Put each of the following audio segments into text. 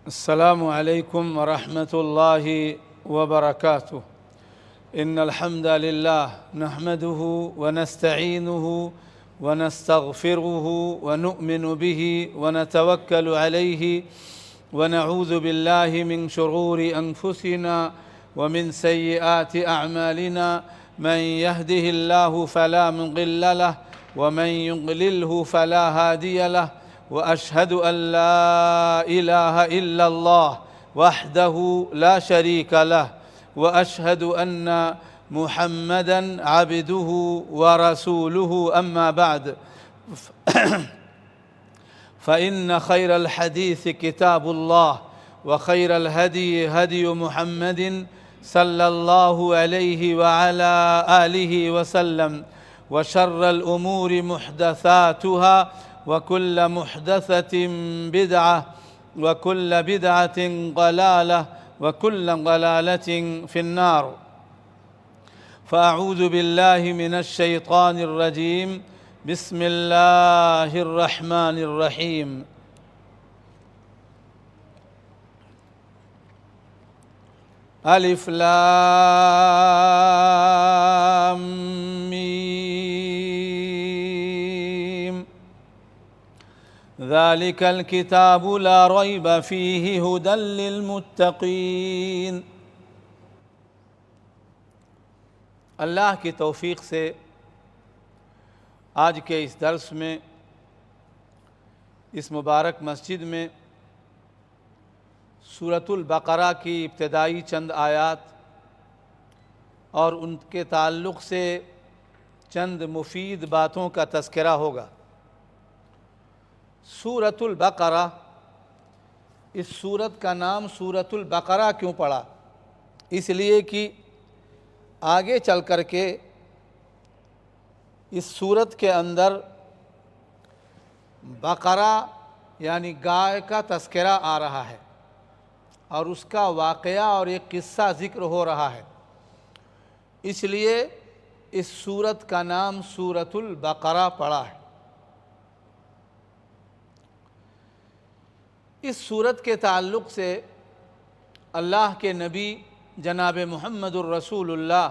السلام عليكم ورحمة الله وبركاته. إن الحمد لله نحمده ونستعينه ونستغفره ونؤمن به ونتوكل عليه ونعوذ بالله من شرور أنفسنا ومن سيئات أعمالنا. من يهده الله فلا مضل له ومن يضلله فلا هادي له، وأشهد أن لا إله إلا الله وحده لا شريك له، وأشهد أن محمدًا عبده ورسوله. أما بعد، فإن خير الحديث كتاب الله، وخير الهدي هدي محمد صلى الله عليه وعلى آله وسلم، وشر الأمور محدثاتها، وكل محدثة بدعة، وكل بدعة ضلالة، وكل ضلالة في النار. فأعوذ بالله من الشيطان الرجيم. بسم الله الرحمن الرحيم. ألف لام ميم. ذلك الكتاب لا ريب فيه هدى للمتقين. اللہ کی توفیق سے آج کے اس درس میں، اس مبارک مسجد میں سورۃ البقرہ کی ابتدائی چند آیات اور ان کے تعلق سے چند مفید باتوں کا تذکرہ ہوگا۔ سورۃ البقرہ، اس سورت کا نام سورۃ البقرہ کیوں پڑا؟ اس لیے کہ آگے چل کر کے اس سورت کے اندر بقرہ یعنی گائے کا تذکرہ آ رہا ہے اور اس کا واقعہ اور ایک قصہ ذکر ہو رہا ہے، اس لیے اس سورت کا نام سورۃ البقرہ پڑا ہے۔ اس سورت کے تعلق سے اللہ کے نبی جناب محمد الرسول اللہ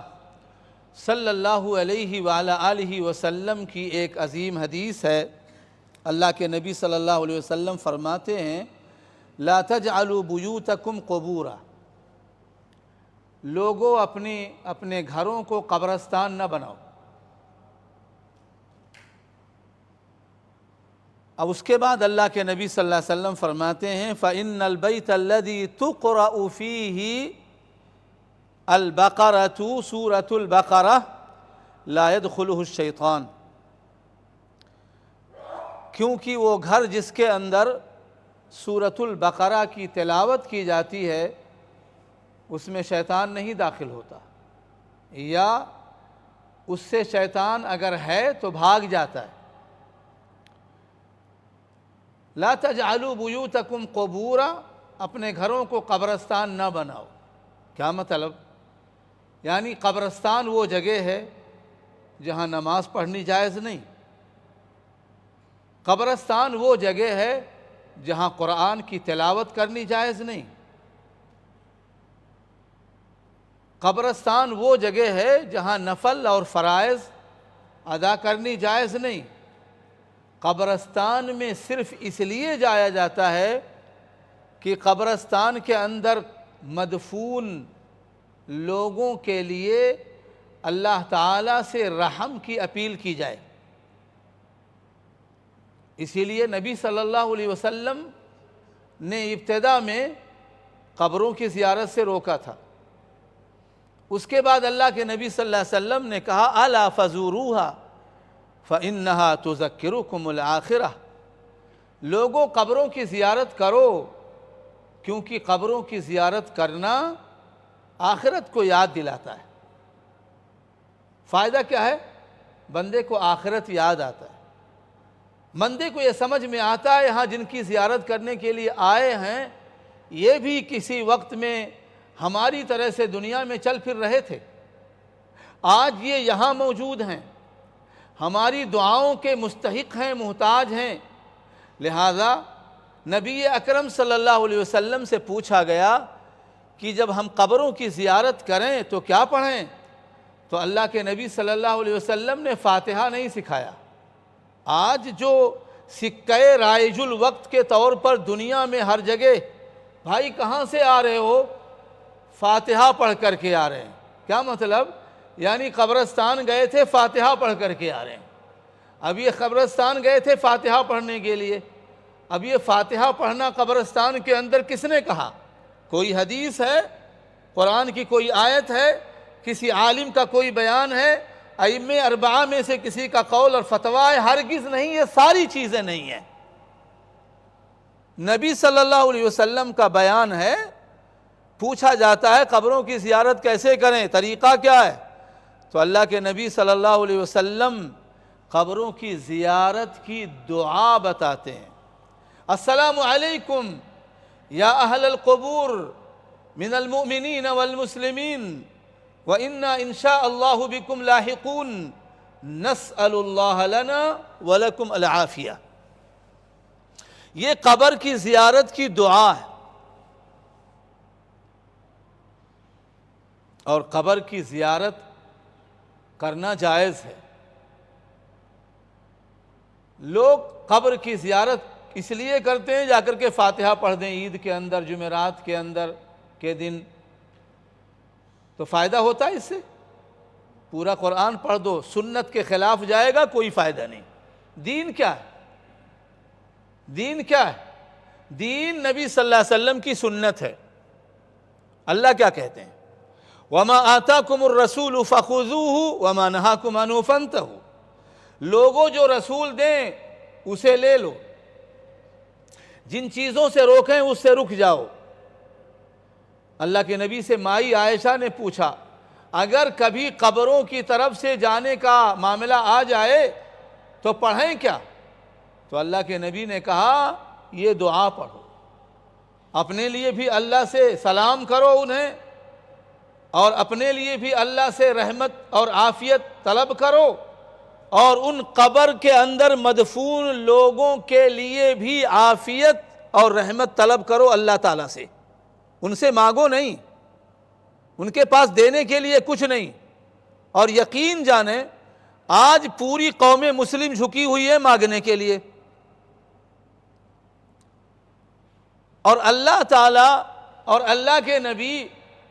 صلی اللہ علیہ وعلی آلہ وسلم کی ایک عظیم حدیث ہے۔ اللہ کے نبی صلی اللہ علیہ وسلم فرماتے ہیں، لا تجعلوا بیوتکم قبورا، لوگوں اپنے گھروں کو قبرستان نہ بناؤ۔ اب اس کے بعد اللہ کے نبی صلی اللہ علیہ وسلم فرماتے ہیں، فَإِنَّ الْبَيْتَ الَّذِي تُقْرَأُ فِيهِ البقرة سورة البقرة لا يدخله الشیطان، کیونکہ وہ گھر جس کے اندر سورۃ البقرہ کی تلاوت کی جاتی ہے اس میں شیطان نہیں داخل ہوتا، یا اس سے شیطان اگر ہے تو بھاگ جاتا ہے۔ لا تجعلوا بیوتکم قبورا، اپنے گھروں کو قبرستان نہ بناؤ۔ کیا مطلب؟ یعنی قبرستان وہ جگہ ہے جہاں نماز پڑھنی جائز نہیں، قبرستان وہ جگہ ہے جہاں قرآن کی تلاوت کرنی جائز نہیں، قبرستان وہ جگہ ہے جہاں نفل اور فرائض ادا کرنی جائز نہیں۔ قبرستان میں صرف اس لیے جایا جاتا ہے کہ قبرستان کے اندر مدفون لوگوں کے لیے اللہ تعالیٰ سے رحم کی اپیل کی جائے۔ اسی لیے نبی صلی اللہ علیہ وسلم نے ابتدا میں قبروں کی زیارت سے روکا تھا، اس کے بعد اللہ کے نبی صلی اللہ علیہ وسلم نے کہا، الا فزوروها فانها تذکرکم الآخرہ، لوگوں قبروں کی زیارت کرو، کیونکہ قبروں کی زیارت کرنا آخرت کو یاد دلاتا ہے۔ فائدہ کیا ہے؟ بندے کو آخرت یاد آتا ہے، بندے کو یہ سمجھ میں آتا ہے یہاں جن کی زیارت کرنے کے لیے آئے ہیں یہ بھی کسی وقت میں ہماری طرح سے دنیا میں چل پھر رہے تھے، آج یہ یہاں موجود ہیں، ہماری دعاؤں کے مستحق ہیں، محتاج ہیں، لہذا نبی اکرم صلی اللہ علیہ وسلم سے پوچھا گیا کہ جب ہم قبروں کی زیارت کریں تو کیا پڑھیں؟ تو اللہ کے نبی صلی اللہ علیہ وسلم نے فاتحہ نہیں سکھایا۔ آج جو سکہ رائج الوقت کے طور پر دنیا میں ہر جگہ، بھائی کہاں سے آ رہے ہو؟ فاتحہ پڑھ کر کے آ رہے ہیں۔ کیا مطلب؟ یعنی قبرستان گئے تھے، فاتحہ پڑھ کر کے آ رہے ہیں۔ اب یہ قبرستان گئے تھے فاتحہ پڑھنے کے لیے، اب یہ فاتحہ پڑھنا قبرستان کے اندر کس نے کہا؟ کوئی حدیث ہے؟ قرآن کی کوئی آیت ہے؟ کسی عالم کا کوئی بیان ہے؟ ائمہ اربعہ میں سے کسی کا قول اور فتویٰ ہے؟ ہرگز نہیں، یہ ساری چیزیں نہیں ہیں۔ نبی صلی اللہ علیہ وسلم کا بیان ہے۔ پوچھا جاتا ہے قبروں کی زیارت کیسے کریں، طریقہ کیا ہے؟ تو اللہ کے نبی صلی اللہ علیہ وسلم قبروں کی زیارت کی دعا بتاتے ہیں۔ السلام علیکم یا اہل القبور من المؤمنین والمسلمین وَإِنَّا إِن شَاءَ اللَّهُ بِكُمْ لَاحِقُونَ نَسْأَلُ اللَّهَ لَنَا وَلَكُمْ الْعَافِيَةَ۔ یہ قبر کی زیارت کی دعا ہے، اور قبر کی زیارت کرنا جائز ہے۔ لوگ قبر کی زیارت اس لیے کرتے ہیں جا کر کے فاتحہ پڑھ دیں عید کے اندر، جمعرات کے اندر کے دن، تو فائدہ ہوتا ہے اس سے؟ پورا قرآن پڑھ دو، سنت کے خلاف جائے گا، کوئی فائدہ نہیں۔ دین کیا ہے؟ دین کیا ہے؟ دین نبی صلی اللہ علیہ وسلم کی سنت ہے۔ اللہ کیا کہتے ہیں؟ وَمَا آتَاكُمُ الرَّسُولُ فَخُذُوهُ وَمَا نَهَاكُمْ عَنْهُ فَانْتَهُوا۔ لوگوں جو رسول دیں اسے لے لو، جن چیزوں سے روکیں اس سے رک جاؤ۔ اللہ کے نبی سے مائی عائشہ نے پوچھا اگر کبھی قبروں کی طرف سے جانے کا معاملہ آ جائے تو پڑھیں کیا؟ تو اللہ کے نبی نے کہا یہ دعا پڑھو، اپنے لیے بھی اللہ سے سلام کرو انہیں، اور اپنے لیے بھی اللہ سے رحمت اور عافیت طلب کرو، اور ان قبر کے اندر مدفون لوگوں کے لیے بھی عافیت اور رحمت طلب کرو اللہ تعالیٰ سے۔ ان سے مانگو نہیں، ان کے پاس دینے کے لیے کچھ نہیں۔ اور یقین جانیں آج پوری قوم مسلم جھکی ہوئی ہے مانگنے کے لیے، اور اللہ تعالیٰ اور اللہ کے نبی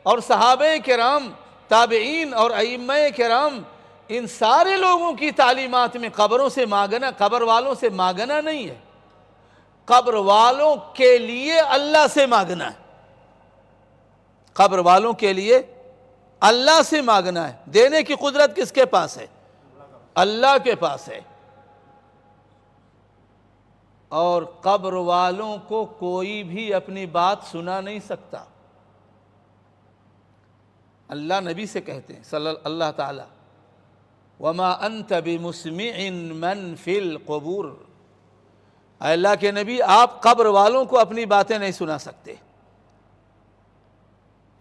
اور صحابہ کرام، تابعین اور ائمہ کرام، ان سارے لوگوں کی تعلیمات میں قبروں سے مانگنا، قبر والوں سے مانگنا نہیں ہے، قبر والوں کے لیے اللہ سے مانگنا ہے۔ قبر والوں کے لیے اللہ سے مانگنا ہے۔ دینے کی قدرت کس کے پاس ہے؟ اللہ کے پاس ہے۔ اور قبر والوں کو کوئی بھی اپنی بات سنا نہیں سکتا۔ اللہ نبی سے کہتے ہیں صلی اللہ تعالی وَمَا أَنْتَ بِمُسْمِعٍ مَّن فِي الْقُبُورِ، اے اللہ کے نبی آپ قبر والوں کو اپنی باتیں نہیں سنا سکتے،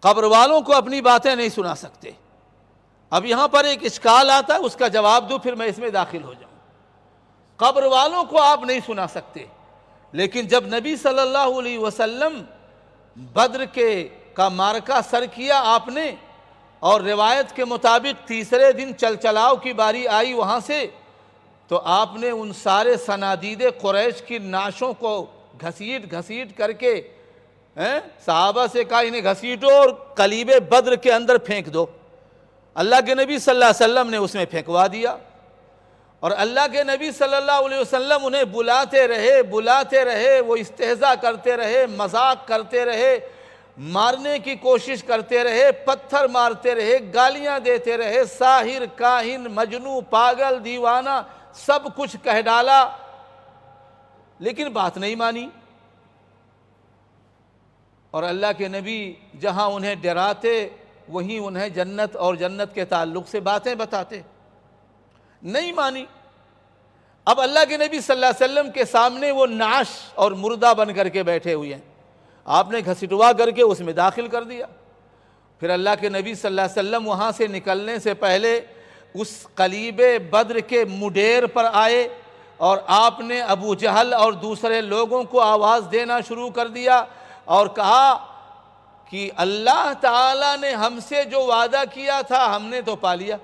قبر والوں کو اپنی باتیں نہیں سنا سکتے۔ اب یہاں پر ایک اشکال آتا ہے، اس کا جواب دو پھر میں اس میں داخل ہو جاؤں۔ قبر والوں کو آپ نہیں سنا سکتے، لیکن جب نبی صلی اللہ علیہ وسلم بدر کا معرکہ سر کیا آپ نے، اور روایت کے مطابق تیسرے دن چلچلاؤ کی باری آئی وہاں سے، تو آپ نے ان سارے صنادید قریش کی نعشوں کو گھسیٹ گھسیٹ کر کے صحابہ سے کہا انہیں گھسیٹو اور قلیب بدر کے اندر پھینک دو۔ اللہ کے نبی صلی اللہ علیہ وسلم نے اس میں پھینکوا دیا، اور اللہ کے نبی صلی اللہ علیہ وسلم انہیں بلاتے رہے، وہ استہزاء کرتے رہے، مذاق کرتے رہے، مارنے کی کوشش کرتے رہے، پتھر مارتے رہے، گالیاں دیتے رہے، ساحر، کاہن، مجنوں، پاگل، دیوانہ، سب کچھ کہہ ڈالا، لیکن بات نہیں مانی۔ اور اللہ کے نبی جہاں انہیں ڈراتے وہیں انہیں جنت اور جنت کے تعلق سے باتیں بتاتے، نہیں مانی۔ اب اللہ کے نبی صلی اللہ علیہ وسلم کے سامنے وہ نعش اور مردہ بن کر کے بیٹھے ہوئے ہیں، آپ نے گھسٹوا کر کے اس میں داخل کر دیا۔ پھر اللہ کے نبی صلی اللہ علیہ وسلم وہاں سے نکلنے سے پہلے اس قلیب بدر کے مڈیر پر آئے، اور آپ نے ابو جہل اور دوسرے لوگوں کو آواز دینا شروع کر دیا اور کہا کہ اللہ تعالیٰ نے ہم سے جو وعدہ کیا تھا ہم نے تو پا لیا،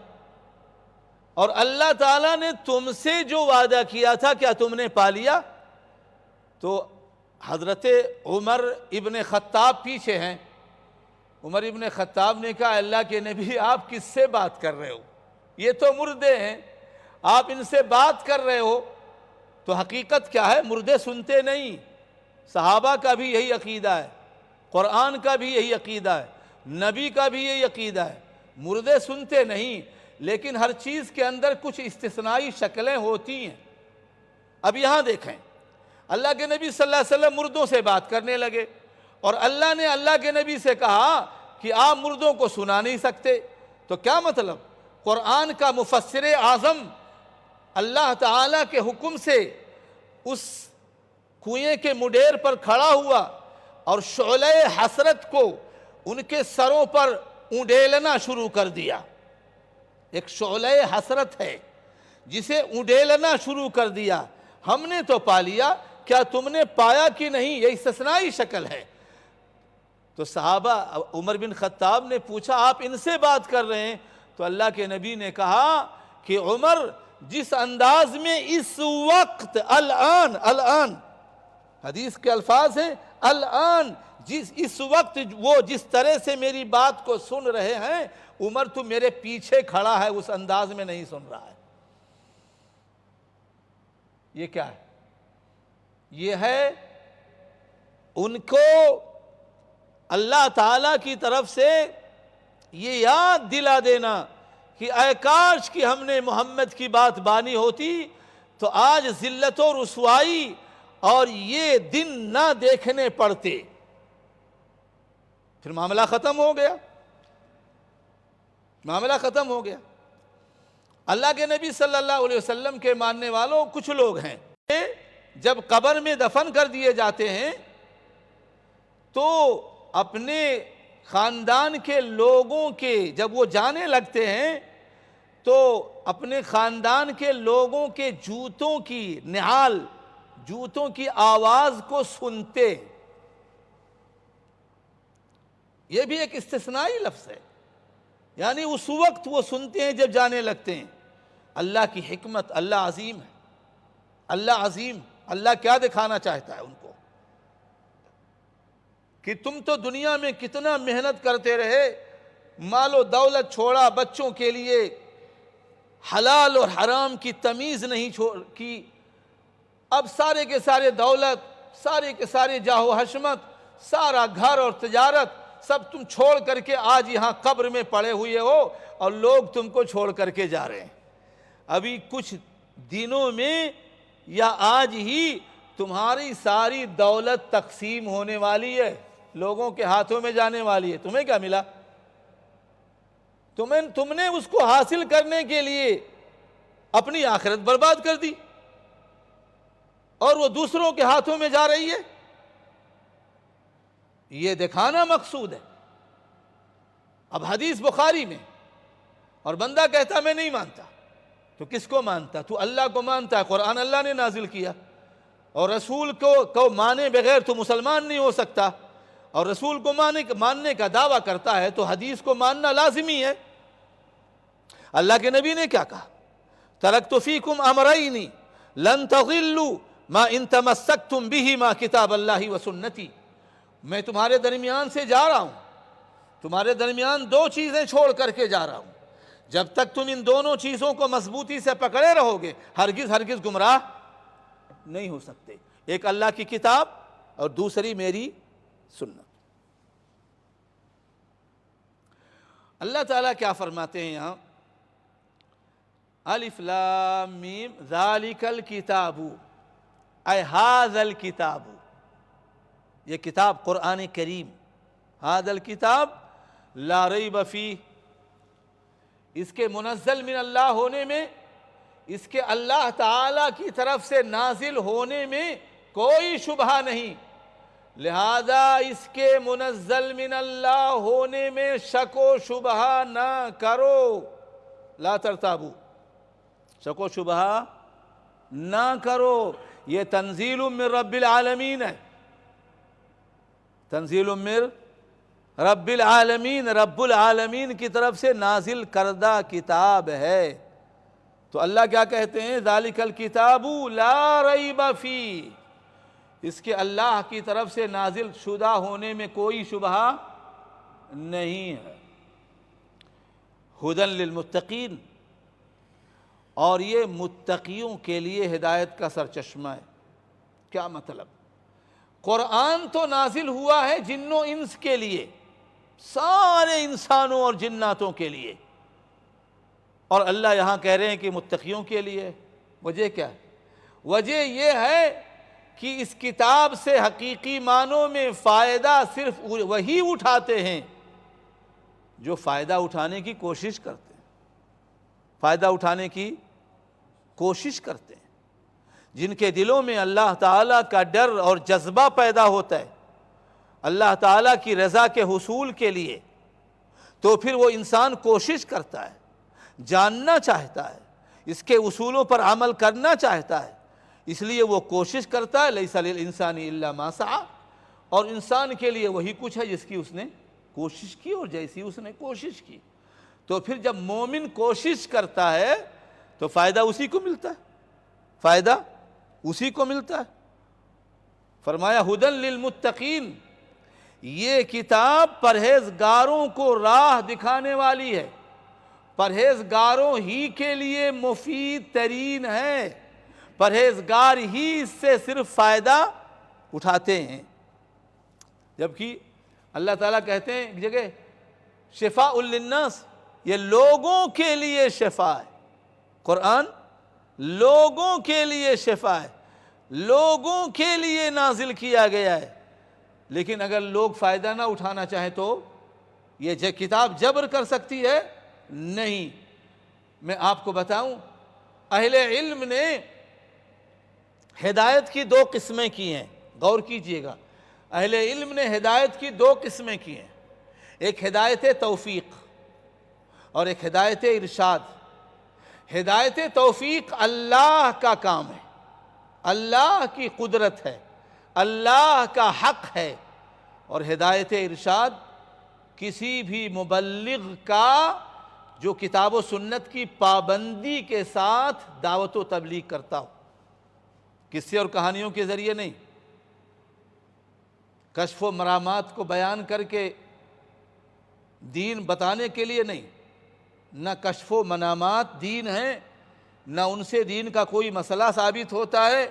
اور اللہ تعالیٰ نے تم سے جو وعدہ کیا تھا کیا تم نے پا لیا؟ تو حضرت عمر ابن خطاب پیچھے ہیں۔ عمر ابن خطاب نے کہا اللہ کے نبی آپ کس سے بات کر رہے ہو؟ یہ تو مردے ہیں، آپ ان سے بات کر رہے ہو۔ تو حقیقت کیا ہے؟ مردے سنتے نہیں۔ صحابہ کا بھی یہی عقیدہ ہے، قرآن کا بھی یہی عقیدہ ہے، نبی کا بھی یہی عقیدہ ہے، مردے سنتے نہیں، لیکن ہر چیز کے اندر کچھ استثنائی شکلیں ہوتی ہیں۔ اب یہاں دیکھیں، اللہ کے نبی صلی اللہ علیہ وسلم مردوں سے بات کرنے لگے، اور اللہ نے اللہ کے نبی سے کہا کہ آپ مردوں کو سنا نہیں سکتے۔ تو کیا مطلب؟ قرآن کا مفسر اعظم اللہ تعالیٰ کے حکم سے اس کنویں کے مڈیر پر کھڑا ہوا اور شعلہ حسرت کو ان کے سروں پر اونڈیلنا شروع کر دیا۔ ایک شعلہ حسرت ہے جسے اونڈیلنا شروع کر دیا، ہم نے تو پا لیا، کیا تم نے پایا کہ نہیں؟ یہ استثنائی شکل ہے۔ تو صحابہ عمر بن خطاب نے پوچھا آپ ان سے بات کر رہے ہیں؟ تو اللہ کے نبی نے کہا کہ عمر جس انداز میں اس وقت الان حدیث کے الفاظ ہیں الان، اس وقت وہ جس طرح سے میری بات کو سن رہے ہیں، عمر تو میرے پیچھے کھڑا ہے اس انداز میں نہیں سن رہا ہے۔ یہ کیا ہے؟ یہ ہے ان کو اللہ تعالیٰ کی طرف سے یہ یاد دلا دینا کہ اے کاش کہ ہم نے محمد کی بات مانی ہوتی تو آج ذلت و رسوائی اور یہ دن نہ دیکھنے پڑتے۔ پھر معاملہ ختم ہو گیا، معاملہ ختم ہو گیا۔ اللہ کے نبی صلی اللہ علیہ وسلم کے ماننے والوں کچھ لوگ ہیں، جب قبر میں دفن کر دیے جاتے ہیں تو اپنے خاندان کے لوگوں کے جب وہ جانے لگتے ہیں تو اپنے خاندان کے لوگوں کے جوتوں کی نعال، جوتوں کی آواز کو سنتے۔ یہ بھی ایک استثنائی لفظ ہے، یعنی اس وقت وہ سنتے ہیں جب جانے لگتے ہیں۔ اللہ کی حکمت، اللہ عظیم ہے، اللہ عظیم، اللہ کیا دکھانا چاہتا ہے ان کو کہ تم تو دنیا میں کتنا محنت کرتے رہے، مال و دولت چھوڑا، بچوں کے لیے حلال اور حرام کی تمیز نہیں کی، اب سارے کے سارے دولت، سارے کے سارے جاہ و حشمت، سارا گھر اور تجارت سب تم چھوڑ کر کے آج یہاں قبر میں پڑے ہوئے ہو اور لوگ تم کو چھوڑ کر کے جا رہے ہیں۔ ابھی کچھ دنوں میں یا آج ہی تمہاری ساری دولت تقسیم ہونے والی ہے، لوگوں کے ہاتھوں میں جانے والی ہے۔ تمہیں کیا ملا؟ تم نے اس کو حاصل کرنے کے لیے اپنی آخرت برباد کر دی اور وہ دوسروں کے ہاتھوں میں جا رہی ہے۔ یہ دکھانا مقصود ہے۔ اب حدیث بخاری میں، اور بندہ کہتا میں نہیں مانتا، تو کس کو مانتا؟ تو اللہ کو مانتا ہے، قرآن اللہ نے نازل کیا، اور رسول کو مانے بغیر تو مسلمان نہیں ہو سکتا، اور رسول کو ماننے کا دعویٰ کرتا ہے تو حدیث کو ماننا لازمی ہے۔ اللہ کے نبی نے کیا کہا؟ ترکت فیکم امرین لن تضلوا ما ان تمسکتم بہما کتاب اللہ و سنتی۔ میں تمہارے درمیان سے جا رہا ہوں، تمہارے درمیان دو چیزیں چھوڑ کر کے جا رہا ہوں، جب تک تم ان دونوں چیزوں کو مضبوطی سے پکڑے رہو گے ہرگز گمراہ نہیں ہو سکتے۔ ایک اللہ کی کتاب اور دوسری میری سنت۔ اللہ تعالیٰ کیا فرماتے ہیں یہاں؟ الف لام میم ذالک الکتاب اے ھذا الکتاب، یہ کتاب قرآن کریم، ھذا الکتاب لا ریب فیہ، اس کے منزل من اللہ ہونے میں، اس کے اللہ تعالیٰ کی طرف سے نازل ہونے میں کوئی شبہ نہیں، لہذا اس کے منزل من اللہ ہونے میں شک و شبہ نہ کرو، لا ترتابو، شک و شبہ نہ کرو، یہ تنزیل من رب العالمین ہے، تنزیل من رب العالمین، رب العالمین کی طرف سے نازل کردہ کتاب ہے۔ تو اللہ کیا کہتے ہیں؟ ذالک الکتاب لا ریب فیہ، اس کے اللہ کی طرف سے نازل شدہ ہونے میں کوئی شبہ نہیں ہے۔ ھدی للمتقین، اور یہ متقیوں کے لیے ہدایت کا سرچشمہ ہے۔ کیا مطلب؟ قرآن تو نازل ہوا ہے جن و انس کے لیے، سارے انسانوں اور جناتوں کے لیے، اور اللہ یہاں کہہ رہے ہیں کہ متقیوں کے لیے۔ وجہ کیا ہے؟ وجہ یہ ہے کہ اس کتاب سے حقیقی معنوں میں فائدہ صرف وہی اٹھاتے ہیں جو فائدہ اٹھانے کی کوشش کرتے ہیں، فائدہ اٹھانے کی کوشش کرتے ہیں، جن کے دلوں میں اللہ تعالیٰ کا ڈر اور جذبہ پیدا ہوتا ہے اللہ تعالیٰ کی رضا کے حصول کے لیے، تو پھر وہ انسان کوشش کرتا ہے، جاننا چاہتا ہے، اس کے اصولوں پر عمل کرنا چاہتا ہے، اس لیے وہ کوشش کرتا ہے۔ لیس للانسان الا ما سعی، اور انسان کے لیے وہی کچھ ہے جس کی اس نے کوشش کی اور جیسی اس نے کوشش کی۔ تو پھر جب مومن کوشش کرتا ہے تو فائدہ اسی کو ملتا ہے، فائدہ اسی کو ملتا ہے۔ فرمایا ھدی للمتقین، یہ کتاب پرہیزگاروں کو راہ دکھانے والی ہے، پرہیزگاروں ہی کے لیے مفید ترین ہے، پرہیزگار ہی اس سے صرف فائدہ اٹھاتے ہیں۔ جبکہ اللہ تعالیٰ کہتے ہیں ایک جگہ شفاء للناس، یہ لوگوں کے لیے شفا ہے، قرآن لوگوں کے لیے شفا ہے، لوگوں کے لیے نازل کیا گیا ہے۔ لیکن اگر لوگ فائدہ نہ اٹھانا چاہیں تو یہ کتاب جبر کر سکتی ہے؟ نہیں۔ میں آپ کو بتاؤں، اہل علم نے ہدایت کی دو قسمیں کی ہیں، غور کیجئے گا، اہل علم نے ہدایت کی دو قسمیں کی ہیں، ایک ہدایت توفیق اور ایک ہدایت ارشاد۔ ہدایت توفیق اللہ کا کام ہے، اللہ کی قدرت ہے، اللہ کا حق ہے، اور ہدایت ارشاد کسی بھی مبلغ کا جو کتاب و سنت کی پابندی کے ساتھ دعوت و تبلیغ کرتا ہو، قصے اور کہانیوں کے ذریعے نہیں، کشف و مرامات کو بیان کر کے دین بتانے کے لیے نہیں، نہ کشف و منامات دین ہیں، نہ ان سے دین کا کوئی مسئلہ ثابت ہوتا ہے،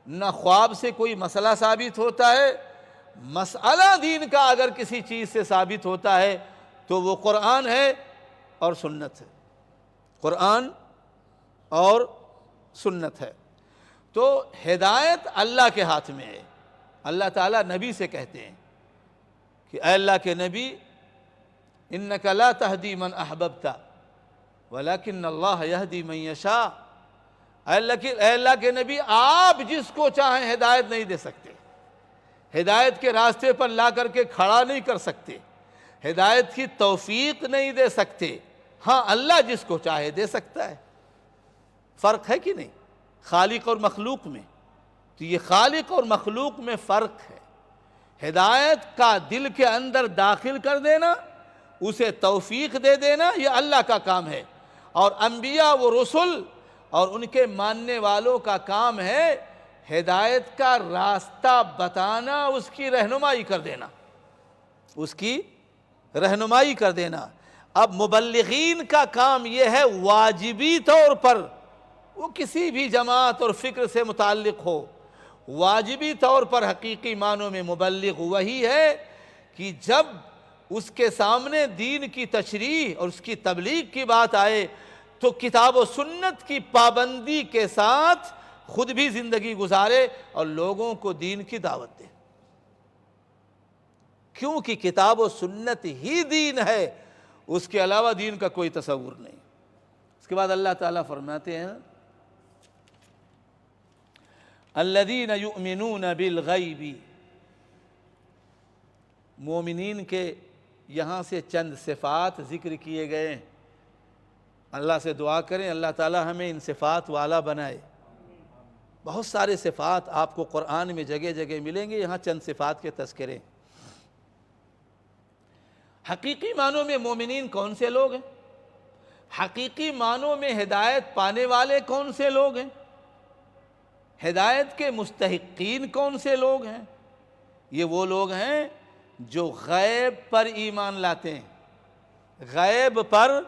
نہ خواب سے کوئی مسئلہ ثابت ہوتا ہے۔ مسئلہ دین کا اگر کسی چیز سے ثابت ہوتا ہے تو وہ قرآن ہے اور سنت ہے، قرآن اور سنت ہے۔ تو ہدایت اللہ کے ہاتھ میں ہے۔ اللہ تعالیٰ نبی سے کہتے ہیں کہ اے اللہ کے نبی، انک لا تہدی من احببت ولکن اللہ یہدی من یشاء، اے اللہ کے نبی، آپ جس کو چاہیں ہدایت نہیں دے سکتے، ہدایت کے راستے پر لا کر کے کھڑا نہیں کر سکتے، ہدایت کی توفیق نہیں دے سکتے، ہاں اللہ جس کو چاہے دے سکتا ہے۔ فرق ہے کہ نہیں خالق اور مخلوق میں؟ تو یہ خالق اور مخلوق میں فرق ہے۔ ہدایت کا دل کے اندر داخل کر دینا، اسے توفیق دے دینا، یہ اللہ کا کام ہے، اور انبیاء و رسل اور ان کے ماننے والوں کا کام ہے ہدایت کا راستہ بتانا، اس کی رہنمائی کر دینا، اس کی رہنمائی کر دینا۔ اب مبلغین کا کام یہ ہے واجبی طور پر، وہ کسی بھی جماعت اور فکر سے متعلق ہو، واجبی طور پر حقیقی معنوں میں مبلغ وہی ہے کہ جب اس کے سامنے دین کی تشریح اور اس کی تبلیغ کی بات آئے تو کتاب و سنت کی پابندی کے ساتھ خود بھی زندگی گزارے اور لوگوں کو دین کی دعوت دے، کیونکہ کتاب و سنت ہی دین ہے، اس کے علاوہ دین کا کوئی تصور نہیں۔ اس کے بعد اللہ تعالیٰ فرماتے ہیں الذین یؤمنون بالغیب، مومنین کے یہاں سے چند صفات ذکر کیے گئے ہیں۔ اللہ سے دعا کریں اللہ تعالیٰ ہمیں ان صفات والا بنائے۔ بہت سارے صفات آپ کو قرآن میں جگہ جگہ ملیں گے، یہاں چند صفات کے تذکرے۔ حقیقی معنوں میں مومنین کون سے لوگ ہیں؟ حقیقی معنوں میں ہدایت پانے والے کون سے لوگ ہیں؟ ہدایت کے مستحقین کون سے لوگ ہیں؟ یہ وہ لوگ ہیں جو غیب پر ایمان لاتے ہیں، غیب پر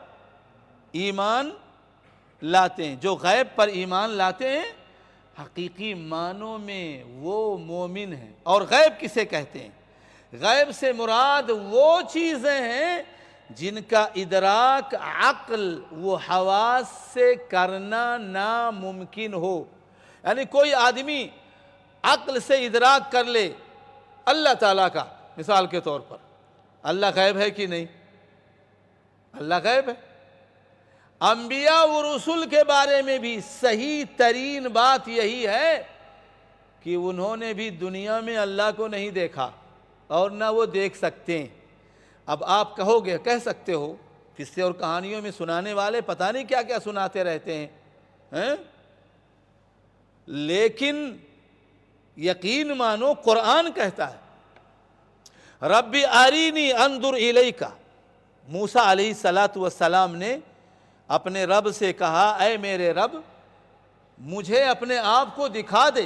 ایمان لاتے ہیں۔ جو غیب پر ایمان لاتے ہیں حقیقی معنوں میں وہ مومن ہیں۔ اور غیب کسے کہتے ہیں؟ غیب سے مراد وہ چیزیں ہیں جن کا ادراک عقل و حواس سے کرنا ناممکن ہو۔ یعنی کوئی آدمی عقل سے ادراک کر لے اللہ تعالیٰ کا، مثال کے طور پر اللہ غیب ہے کہ نہیں؟ اللہ غیب ہے۔ انبیاء و رسول کے بارے میں بھی صحیح ترین بات یہی ہے کہ انہوں نے بھی دنیا میں اللہ کو نہیں دیکھا اور نہ وہ دیکھ سکتے ہیں۔ اب آپ کہو گے، کہہ سکتے ہو، قصے اور کہانیوں میں سنانے والے پتہ نہیں کیا کیا سناتے رہتے ہیں، لیکن یقین مانو قرآن کہتا ہے ربی ارینی انظر الیک۔ موسیٰ علیہ السلام نے اپنے رب سے کہا، اے میرے رب مجھے اپنے آپ کو دکھا دے،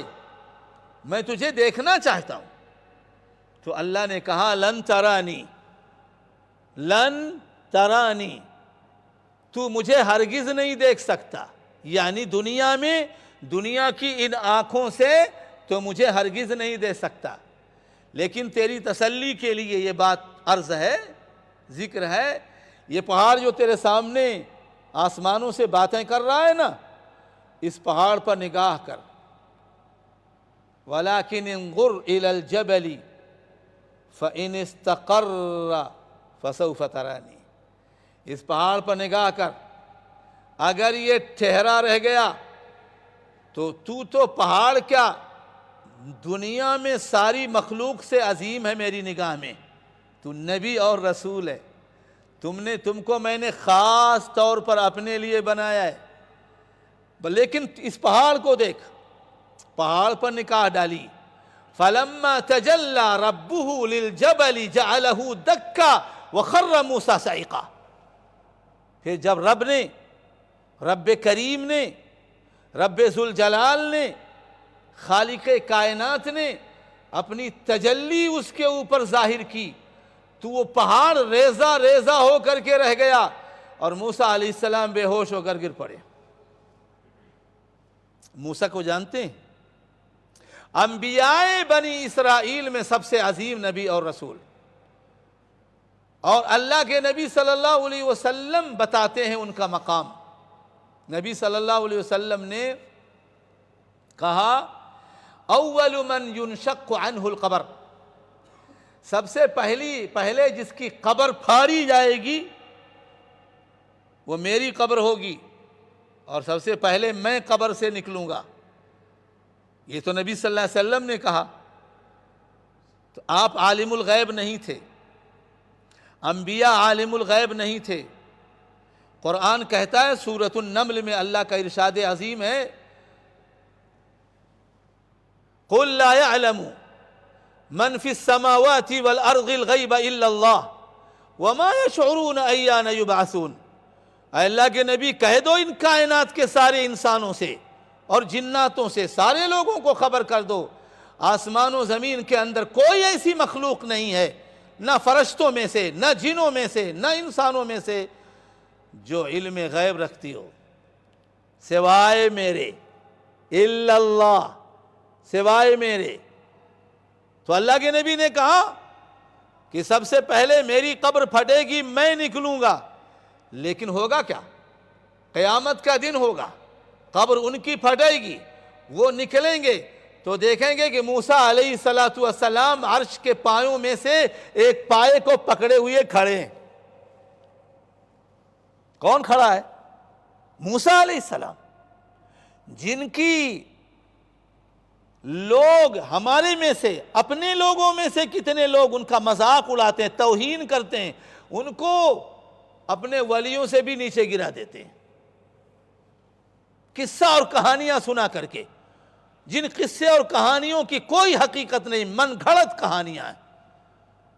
میں تجھے دیکھنا چاہتا ہوں۔ تو اللہ نے کہا لن ترانی، لن ترانی، تو مجھے ہرگز نہیں دیکھ سکتا، یعنی دنیا میں، دنیا کی ان آنکھوں سے تو مجھے ہرگز نہیں دیکھ سکتا، لیکن تیری تسلی کے لیے یہ بات عرض ہے، ذکر ہے، یہ پہاڑ جو تیرے سامنے آسمانوں سے باتیں کر رہا ہے نا، اس پہاڑ پر نگاہ کر، وَلَكِنِ انظُرْ إِلَى الْجَبَلِ فَإِنِ اسْتَقَرَّ فَسَوْفَ تَرَانِي۔ اس پہاڑ پر نگاہ کر، اگر یہ ٹھہرا رہ گیا تو پہاڑ کیا دنیا میں ساری مخلوق سے عظیم ہے میری نگاہ میں، تو نبی اور رسول ہے، تم کو میں نے خاص طور پر اپنے لیے بنایا ہے، لیکن اس پہاڑ کو دیکھ، پہاڑ پر نگاہ ڈالی، فَلَمَّا تَجَلَّى رَبُّهُ لِلْجَبَلِ جَعَلَهُ دَكَّا وَخَرَّ مُوسَىٰ صَعِقًا۔ پھر جب رب کریم نے، رب ذوالجلال نے، خالق کائنات نے اپنی تجلی اس کے اوپر ظاہر کی تو وہ پہاڑ ریزہ ریزہ ہو کر کے رہ گیا اور موسیٰ علیہ السلام بے ہوش ہو کر گر پڑے۔ موسیٰ کو جانتے ہیں؟ انبیاء بنی اسرائیل میں سب سے عظیم نبی اور رسول، اور اللہ کے نبی صلی اللہ علیہ وسلم بتاتے ہیں ان کا مقام۔ نبی صلی اللہ علیہ وسلم نے کہا اول من ينشق عنہ القبر، سب سے پہلے جس کی قبر پھاڑی جائے گی وہ میری قبر ہوگی، اور سب سے پہلے میں قبر سے نکلوں گا۔ یہ تو نبی صلی اللہ علیہ وسلم نے کہا، تو آپ عالم الغیب نہیں تھے، انبیاء عالم الغیب نہیں تھے۔ قرآن کہتا ہے سورۃ النمل میں اللہ کا ارشاد عظیم ہے، قُلْ لَا يَعْلَمُ مَنْ فِي السَّمَاوَاتِ وَالْأَرْضِ الْغَيْبَ إِلَّا اللَّهُ وَمَا يَشْعُرُونَ أَيَّانَ يُبْعَثُونَ۔ اے اللہ کے نبی کہہ دو ان کائنات کے سارے انسانوں سے اور جناتوں سے، سارے لوگوں کو خبر کر دو، آسمان و زمین کے اندر کوئی ایسی مخلوق نہیں ہے، نہ فرشتوں میں سے، نہ جنوں میں سے، نہ انسانوں میں سے، جو علم غیب رکھتی ہو سوائے میرے، الا اللہ، سوائے میرے۔ تو اللہ کے نبی نے کہا کہ سب سے پہلے میری قبر پھٹے گی، میں نکلوں گا، لیکن ہوگا کیا؟ قیامت کا دن ہوگا، قبر ان کی پھٹے گی، وہ نکلیں گے تو دیکھیں گے کہ موسیٰ علیہ السلام عرش کے پایوں میں سے ایک پائے کو پکڑے ہوئے کھڑے ہیں۔ کون کھڑا ہے؟ موسیٰ علیہ السلام، جن کی لوگ ہمارے میں سے، اپنے لوگوں میں سے کتنے لوگ ان کا مذاق اڑاتے ہیں، توہین کرتے ہیں، ان کو اپنے ولیوں سے بھی نیچے گرا دیتے ہیں، قصہ اور کہانیاں سنا کر کے۔ جن قصے اور کہانیوں کی کوئی حقیقت نہیں، من گھڑت کہانیاں ہیں۔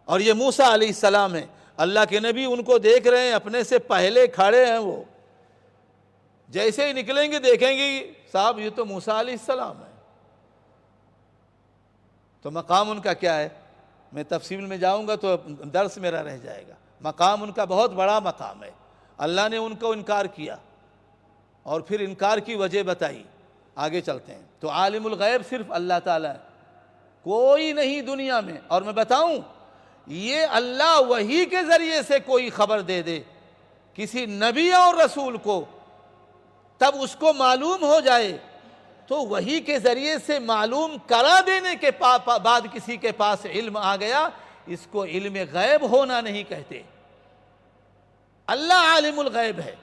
اور یہ موسیٰ علیہ السلام ہیں، اللہ کے نبی ان کو دیکھ رہے ہیں، اپنے سے پہلے کھڑے ہیں، وہ جیسے ہی نکلیں گے دیکھیں گے صاحب یہ تو موسیٰ علیہ السلام ہے۔ تو مقام ان کا کیا ہے؟ میں تفصیل میں جاؤں گا تو درس میرا رہ جائے گا۔ مقام ان کا بہت بڑا مقام ہے۔ اللہ نے ان کو انکار کیا اور پھر انکار کی وجہ بتائی۔ آگے چلتے ہیں۔ تو عالم الغیب صرف اللہ تعالیٰ ہے، کوئی نہیں دنیا میں۔ اور میں بتاؤں، یہ اللہ وحی کے ذریعے سے کوئی خبر دے دے کسی نبی اور رسول کو، تب اس کو معلوم ہو جائے، تو وحی کے ذریعے سے معلوم کرا دینے کے بعد کسی کے پاس علم آ گیا، اس کو علم غیب ہونا نہیں کہتے۔ اللہ عالم الغیب ہے،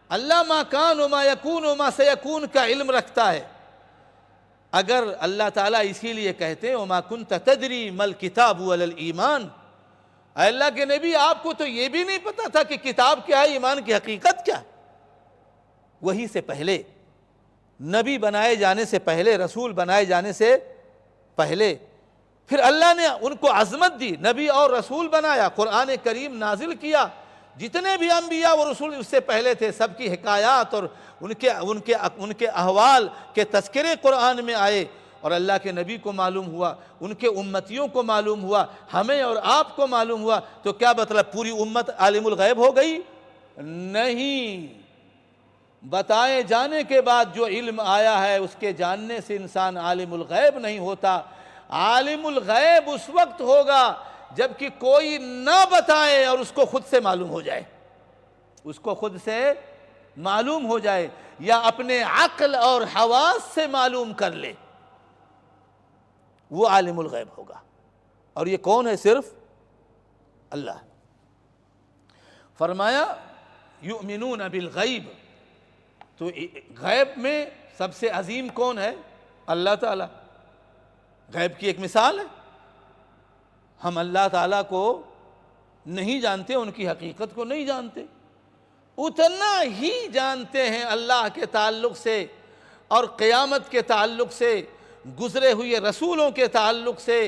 اللہ ما کان و ما یکون و ما سیکون کا علم رکھتا ہے۔ اگر اللہ تعالیٰ اسی لیے کہتے ہیں وَمَا كُنْتَ تَدْرِي مَا الْكِتَابُ وَلَا الْإِيمَانُ، اے اللہ کے نبی آپ کو تو یہ بھی نہیں پتا تھا کہ کتاب کیا ہے، ایمان کی حقیقت کیا ہے۔ وہی سے پہلے، نبی بنائے جانے سے پہلے، رسول بنائے جانے سے پہلے، پھر اللہ نے ان کو عظمت دی، نبی اور رسول بنایا، قرآن کریم نازل کیا۔ جتنے بھی انبیاء و رسول اس سے پہلے تھے، سب کی حکایات اور ان کے احوال کے تذکرے قرآن میں آئے، اور اللہ کے نبی کو معلوم ہوا، ان کے امتیوں کو معلوم ہوا، ہمیں اور آپ کو معلوم ہوا۔ تو کیا مطلب پوری امت عالم الغیب ہو گئی؟ نہیں، بتائے جانے کے بعد جو علم آیا ہے اس کے جاننے سے انسان عالم الغیب نہیں ہوتا۔ عالم الغیب اس وقت ہوگا جبکہ کوئی نہ بتائے اور اس کو خود سے معلوم ہو جائے، اس کو خود سے معلوم ہو جائے، یا اپنے عقل اور حواس سے معلوم کر لے، وہ عالم الغیب ہوگا۔ اور یہ کون ہے؟ صرف اللہ۔ فرمایا یؤمنون بالغیب، تو غیب میں سب سے عظیم کون ہے؟ اللہ تعالیٰ۔ غیب کی ایک مثال ہے، ہم اللہ تعالیٰ کو نہیں جانتے، ان کی حقیقت کو نہیں جانتے، اتنا ہی جانتے ہیں اللہ کے تعلق سے اور قیامت کے تعلق سے، گزرے ہوئے رسولوں کے تعلق سے،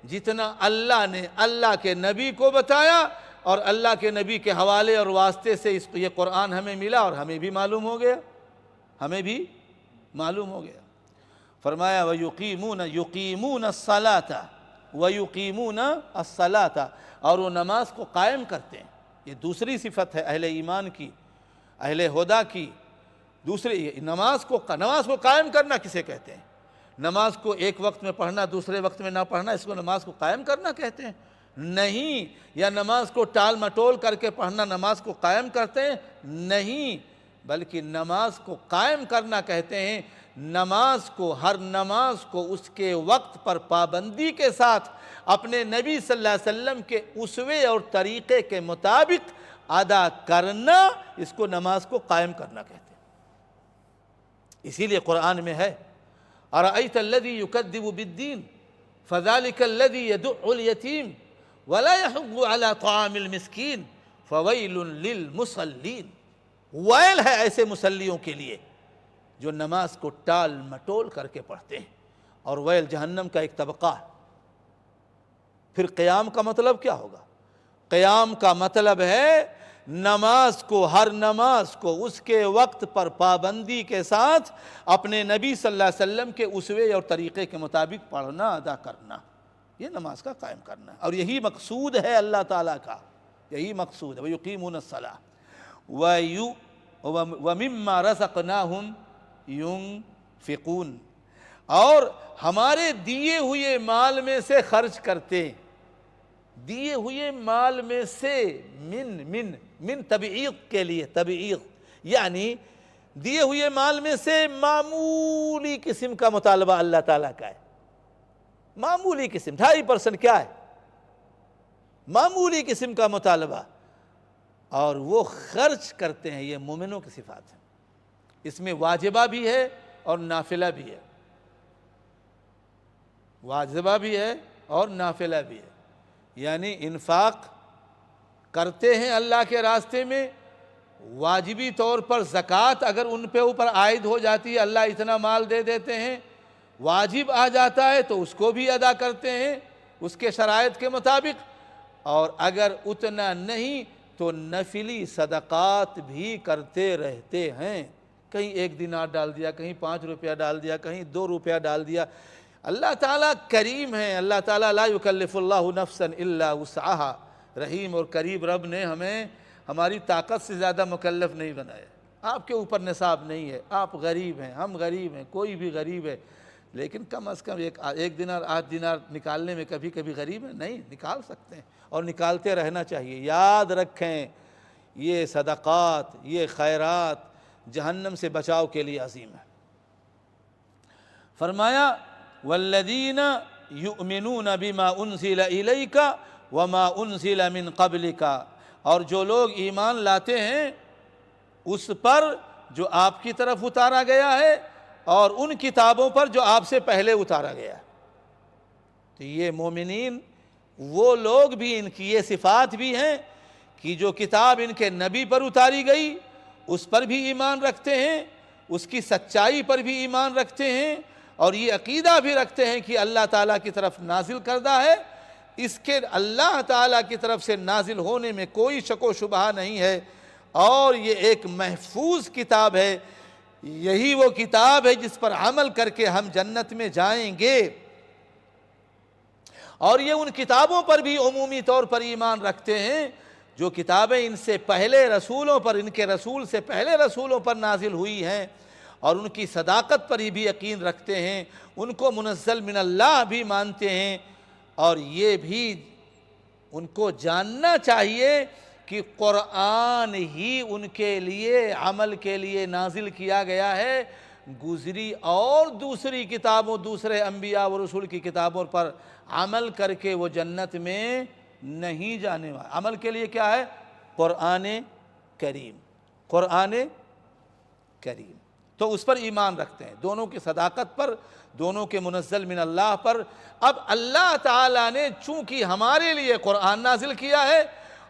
جتنا اللہ نے اللہ کے نبی کو بتایا اور اللہ کے نبی کے حوالے اور واسطے سے یہ قرآن ہمیں ملا اور ہمیں بھی معلوم ہو گیا، ہمیں بھی معلوم ہو گیا۔ فرمایا یقیمون الصلاۃ وَيُقِيمُونَ الصَّلَاةَ، اور وہ نماز کو قائم کرتے ہیں۔ یہ دوسری صفت ہے اہل ایمان کی، اہل ہدیٰ کی۔ دوسری نماز کو قائم کرنا کسے کہتے ہیں؟ نماز کو ایک وقت میں پڑھنا، دوسرے وقت میں نہ پڑھنا، اس کو نماز کو قائم کرنا کہتے ہیں؟ نہیں۔ یا نماز کو ٹال مٹول کر کے پڑھنا نماز کو قائم کرتے ہیں؟ نہیں، بلکہ نماز کو قائم کرنا کہتے ہیں نماز کو، ہر نماز کو اس کے وقت پر پابندی کے ساتھ اپنے نبی صلی اللہ علیہ وسلم کے اسوے اور طریقے کے مطابق ادا کرنا، اس کو نماز کو قائم کرنا کہتے ہیں۔ اسی لیے قرآن میں ہے أَرَأَيْتَ الَّذِي يُكَذِّبُ بِالدِّينِ فَذَلِكَ الَّذِي يَدُعُّ الْيَتِيمَ وَلَا يَحُضُّ عَلَى طَعَامِ الْمِسْكِينِ فَوَيْلٌ لِّلْمُصَلِّينَ، ویل ہے ایسے مصلیوں کے لیے جو نماز کو ٹال مٹول کر کے پڑھتے ہیں، اور ویل جہنم کا ایک طبقہ ہے۔ پھر قیام کا مطلب کیا ہوگا؟ قیام کا مطلب ہے نماز کو، ہر نماز کو اس کے وقت پر پابندی کے ساتھ اپنے نبی صلی اللہ علیہ وسلم کے اسوے اور طریقے کے مطابق پڑھنا، ادا کرنا، یہ نماز کا قائم کرنا ہے۔ اور یہی مقصود ہے اللہ تعالیٰ کا، یہی مقصود ہے۔ وَيُقِيمُونَ الصَّلَاةَ وَمِمَّا رَزَقْنَاهُمْ يُنْفِقُونَ، اور ہمارے دیے ہوئے مال میں سے خرچ کرتے ہیں۔ دیے ہوئے مال میں سے، من تبعیض کے لیے، تبعیض یعنی دیے ہوئے مال میں سے معمولی قسم کا مطالبہ اللہ تعالیٰ کا ہے، معمولی قسم، 2.5% کیا ہے؟ معمولی قسم کا مطالبہ، اور وہ خرچ کرتے ہیں۔ یہ مومنوں کی صفات ہے، اس میں واجبہ بھی ہے اور نافلہ بھی ہے، واجبہ بھی ہے اور نافلہ بھی ہے، یعنی انفاق کرتے ہیں اللہ کے راستے میں۔ واجبی طور پر زکوٰۃ اگر ان پہ اوپر عائد ہو جاتی ہے، اللہ اتنا مال دے دیتے ہیں، واجب آ جاتا ہے تو اس کو بھی ادا کرتے ہیں اس کے شرائط کے مطابق، اور اگر اتنا نہیں تو نفلی صدقات بھی کرتے رہتے ہیں۔ کہیں 1 دینار ڈال دیا، کہیں 5 روپیہ ڈال دیا، کہیں 2 روپیہ ڈال دیا۔ اللہ تعالیٰ کریم ہے، اللہ تعالیٰ لا یکلف اللہ نفسا الا وسعها، رحیم اور کریم رب نے ہمیں ہماری طاقت سے زیادہ مکلف نہیں بنایا۔ آپ کے اوپر نصاب نہیں ہے، آپ غریب ہیں، ہم غریب ہیں، کوئی بھی غریب ہے، لیکن کم از کم 1 دینار 8 دینار نکالنے میں کبھی کبھی غریب ہیں، نہیں نکال سکتے ہیں اور نکالتے رہنا چاہیے۔ یاد رکھیں یہ صدقات، یہ خیرات جہنم سے بچاؤ کے لیے عظیم ہے۔ فرمایا والذین یؤمنون بما انزل الیک وما انزل من قبلک، اور جو لوگ ایمان لاتے ہیں اس پر جو آپ کی طرف اتارا گیا ہے اور ان کتابوں پر جو آپ سے پہلے اتارا گیا ہے۔ تو یہ مومنین وہ لوگ بھی، ان کی یہ صفات بھی ہیں کہ جو کتاب ان کے نبی پر اتاری گئی اس پر بھی ایمان رکھتے ہیں، اس کی سچائی پر بھی ایمان رکھتے ہیں، اور یہ عقیدہ بھی رکھتے ہیں کہ اللہ تعالیٰ کی طرف نازل کردہ ہے، اس کے اللہ تعالیٰ کی طرف سے نازل ہونے میں کوئی شک و شبہ نہیں ہے، اور یہ ایک محفوظ کتاب ہے۔ یہی وہ کتاب ہے جس پر عمل کر کے ہم جنت میں جائیں گے، اور یہ ان کتابوں پر بھی عمومی طور پر ایمان رکھتے ہیں جو کتابیں ان سے پہلے رسولوں پر، ان کے رسول سے پہلے رسولوں پر نازل ہوئی ہیں، اور ان کی صداقت پر بھی یقین رکھتے ہیں، ان کو منزل من اللہ بھی مانتے ہیں، اور یہ بھی ان کو جاننا چاہیے کہ قرآن ہی ان کے لیے عمل کے لیے نازل کیا گیا ہے، گزری اور دوسری کتابوں، دوسرے انبیاء و رسول کی کتابوں پر عمل کر کے وہ جنت میں نہیں جانے والا۔ عمل کے لیے کیا ہے؟ قرآن کریم، قرآن کریم، تو اس پر ایمان رکھتے ہیں، دونوں کی صداقت پر، دونوں کے منزل من اللہ پر۔ اب اللہ تعالیٰ نے چونکہ ہمارے لیے قرآن نازل کیا ہے،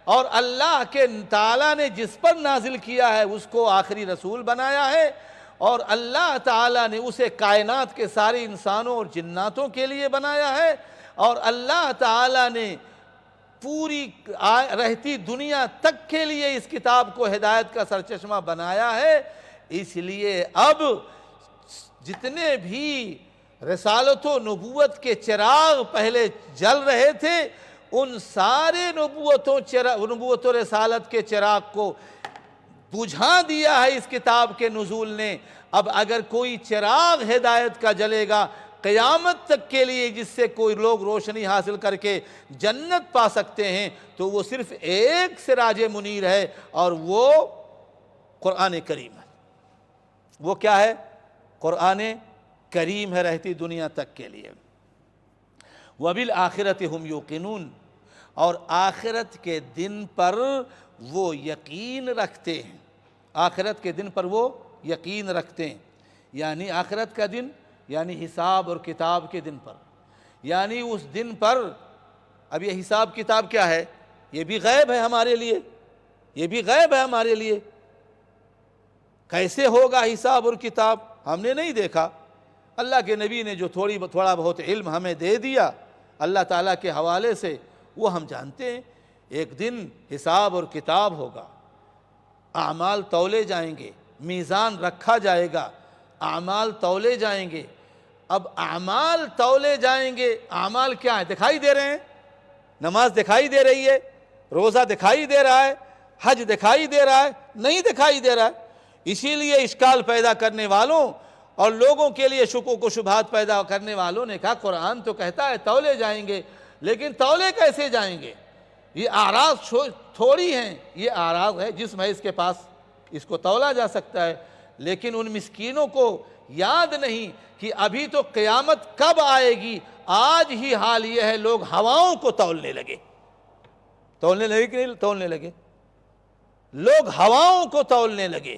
اور اللہ کے تعالیٰ نے جس پر نازل کیا ہے اس کو آخری رسول بنایا ہے، اور اللہ تعالیٰ نے اسے کائنات کے سارے انسانوں اور جناتوں کے لیے بنایا ہے، اور اللہ تعالیٰ نے پوری رہتی دنیا تک کے لیے اس کتاب کو ہدایت کا سرچشمہ بنایا ہے۔ اس لیے اب جتنے بھی رسالت و نبوت کے چراغ پہلے جل رہے تھے، ان سارے نبوت و رسالت کے چراغ کو بجھا دیا ہے اس کتاب کے نزول نے۔ اب اگر کوئی چراغ ہدایت کا جلے گا قیامت تک کے لیے جس سے کوئی لوگ روشنی حاصل کر کے جنت پا سکتے ہیں، تو وہ صرف ایک سراج منیر ہے، اور وہ قرآن کریم ہے۔ وہ کیا ہے؟ قرآن کریم ہے، رہتی دنیا تک کے لیے۔ وَبِالْآخِرَةِ هُمْ يُوقِنُونَ، اور آخرت کے دن پر وہ یقین رکھتے ہیں، آخرت کے دن پر وہ یقین رکھتے ہیں۔ یعنی آخرت کا دن یعنی حساب اور کتاب کے دن پر، یعنی اس دن پر، اب یہ حساب کتاب کیا ہے؟ یہ بھی غیب ہے ہمارے لیے، یہ بھی غیب ہے ہمارے لیے۔ کیسے ہوگا حساب اور کتاب؟ ہم نے نہیں دیکھا، اللہ کے نبی نے جو تھوڑا بہت علم ہمیں دے دیا اللہ تعالیٰ کے حوالے سے، وہ ہم جانتے ہیں۔ ایک دن حساب اور کتاب ہوگا، اعمال تولے جائیں گے، میزان رکھا جائے گا، اعمال تولے جائیں گے۔ اب اعمال تولے جائیں گے، اعمال کیا ہیں؟ دکھائی دے رہے ہیں، نماز دکھائی دے رہی ہے، روزہ دکھائی دے رہا ہے، حج دکھائی دے رہا ہے؟ نہیں دکھائی دے رہا ہے۔ اسی لیے اشکال پیدا کرنے والوں اور لوگوں کے لیے شکوک و شبہات پیدا کرنے والوں نے کہا قرآن تو کہتا ہے تولے جائیں گے، لیکن تولے کیسے جائیں گے؟ یہ اعراض تھوڑی ہیں، یہ اعراض ہے، جسم ہے اس کے پاس، اس کو تولا جا سکتا ہے۔ لیکن ان مسکینوں کو یاد نہیں کہ ابھی تو قیامت کب آئے گی۔ آج ہی حال یہ ہے، لوگ ہواؤں کو تولنے لگے، تولنے لگے کہ نہیں تولنے لگے؟ لوگ ہواؤں کو تولنے لگے،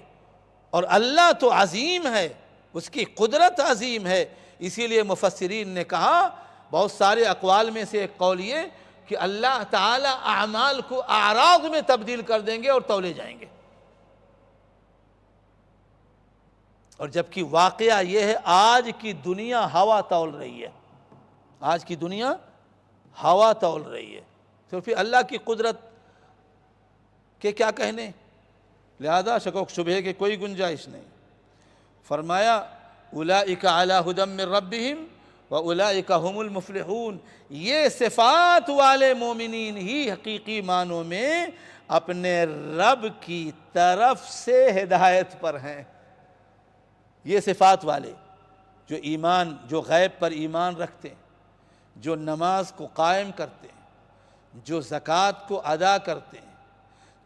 اور اللہ تو عظیم ہے، اس کی قدرت عظیم ہے۔ اسی لیے مفسرین نے کہا، بہت سارے اقوال میں سے ایک قول یہ کہ اللہ تعالی اعمال کو اعراض میں تبدیل کر دیں گے اور تولے جائیں گے۔ اور جبکہ واقعہ یہ ہے آج کی دنیا ہوا تول رہی ہے، آج کی دنیا ہوا تول رہی ہے، تو پھر اللہ کی قدرت کے کیا کہنے، لہذا شک و شبہ کے کوئی گنجائش نہیں۔ فرمایا اولئک علی ھدی من ربہم واولئک ھم المفلحون، یہ صفات والے مومنین ہی حقیقی معنوں میں اپنے رب کی طرف سے ہدایت پر ہیں۔ یہ صفات والے جو ایمان، جو غیب پر ایمان رکھتے ہیں، جو نماز کو قائم کرتے ہیں، جو زکوٰۃ کو ادا کرتے ہیں،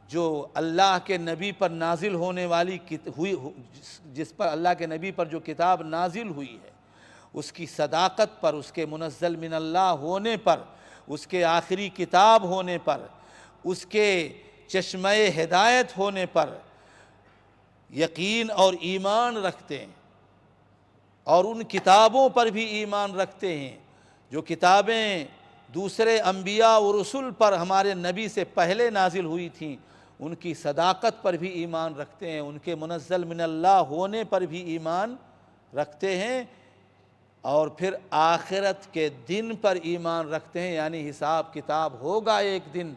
جو اللہ کے نبی پر نازل ہونے والی جس پر اللہ کے نبی پر جو کتاب نازل ہوئی ہے اس کی صداقت پر، اس کے منزل من اللہ ہونے پر، اس کے آخری کتاب ہونے پر، اس کے چشمہ ہدایت ہونے پر یقین اور ایمان رکھتے ہیں، اور ان کتابوں پر بھی ایمان رکھتے ہیں جو کتابیں دوسرے انبیاء و رسول پر ہمارے نبی سے پہلے نازل ہوئی تھیں، ان کی صداقت پر بھی ایمان رکھتے ہیں، ان کے منزل من اللہ ہونے پر بھی ایمان رکھتے ہیں، اور پھر آخرت کے دن پر ایمان رکھتے ہیں، یعنی حساب کتاب ہوگا، ایک دن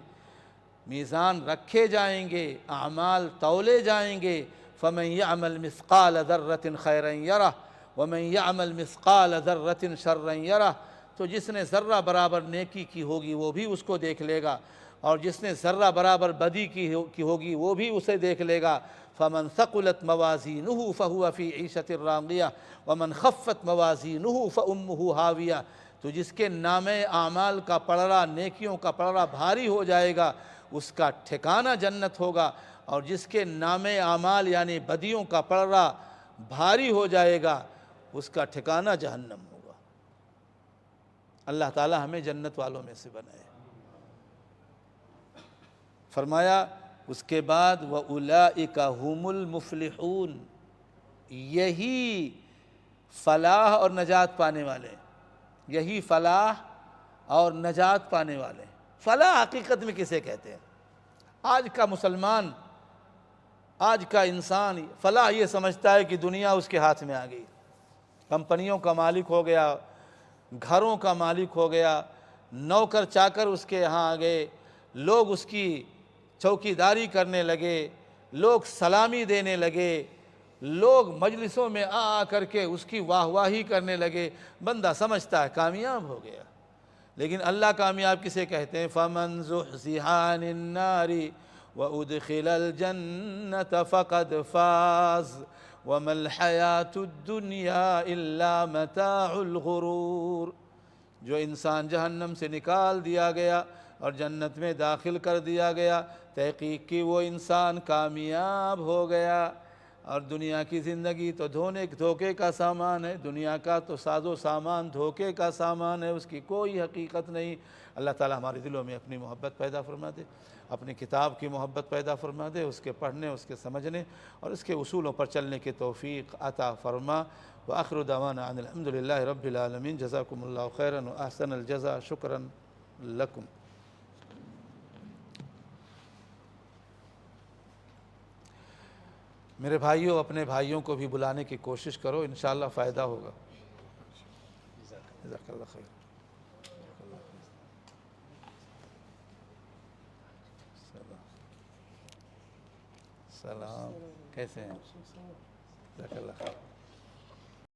میزان رکھے جائیں گے، اعمال تولے جائیں گے، فَمَنْ يَعْمَلْ مِثْقَالَ ذَرَّةٍ خَيْرًا يَرَهُ وَمَنْ يَعْمَلْ مِثْقَالَ ذَرَّةٍ شَرًّا يَرَهُ، تو جس نے ذرہ برابر نیکی کی ہوگی وہ بھی اس کو دیکھ لے گا، اور جس نے ذرہ برابر بدی کی ہوگی وہ بھی اسے دیکھ لے گا۔ فَمَنْ ثَقُلَتْ مَوَازِينُهُ فَهُوَ فِي عِيشَةٍ رَاضِيَةٍ وَمَنْ خَفَّتْ مَوَازِينُهُ فَأُمُّهُ هَاوِيَةٌ، تو جس کے نامِ اعمال کا پلڑا، نیکیوں کا پلڑا بھاری ہو جائے گا اس کا ٹھکانہ جنت ہوگا، اور جس کے نامِ اعمال یعنی بدیوں کا پلڑا بھاری ہو جائے گا اس کا ٹھکانہ جہنم ہوگا۔ اللہ تعالی ہمیں جنت والوں میں سے بنائے۔ فرمایا اس کے بعد وَأُولَئِكَ هُمُ الْمُفْلِحُونَ، یہی فلاح اور نجات پانے والے، یہی فلاح اور نجات پانے والے۔ فلاح حقیقت میں کسے کہتے ہیں؟ آج کا مسلمان، آج کا انسان فلاح یہ سمجھتا ہے کہ دنیا اس کے ہاتھ میں آ گئی، کمپنیوں کا مالک ہو گیا، گھروں کا مالک ہو گیا، نوکر چاکر اس کے یہاں آ گئے، لوگ اس کی چوکیداری کرنے لگے، لوگ سلامی دینے لگے، لوگ مجلسوں میں آ کر کے اس کی واہ واہی کرنے لگے، بندہ سمجھتا ہے کامیاب ہو گیا۔ لیکن اللہ کامیاب کسے کہتے ہیں؟ فَمَنْ زُحْزِحَ عَنِ النَّارِ وَأُدْخِلَ الْجَنَّةَ فَقَدْ فَازَ وَمَا الْحَيَاةُ الدُّنْيَا إِلَّا مَتَاعُ الْغُرُورِ، جو انسان جہنم سے نکال دیا گیا اور جنت میں داخل کر دیا گیا، تحقیق کی وہ انسان کامیاب ہو گیا، اور دنیا کی زندگی تو دھوکے کا سامان ہے، دنیا کا تو ساز و سامان دھوکے کا سامان ہے، اس کی کوئی حقیقت نہیں۔ اللہ تعالی ہمارے دلوں میں اپنی محبت پیدا فرما دے، اپنی کتاب کی محبت پیدا فرما دے، اس کے پڑھنے، اس کے سمجھنے اور اس کے اصولوں پر چلنے کی توفیق عطا فرما۔ وآخر دعوانا ان الحمد للہ رب العالمین۔ جزاکم اللہ خیرا واحسن الجزاء، شکرا لکم۔ میرے بھائیوں، اپنے بھائیوں کو بھی بلانے کی کوشش کرو، انشاءاللہ فائدہ ہوگا۔ جزاک اللہ خیر۔ سلام، کیسے ہیں؟ جزاک اللہ خیر۔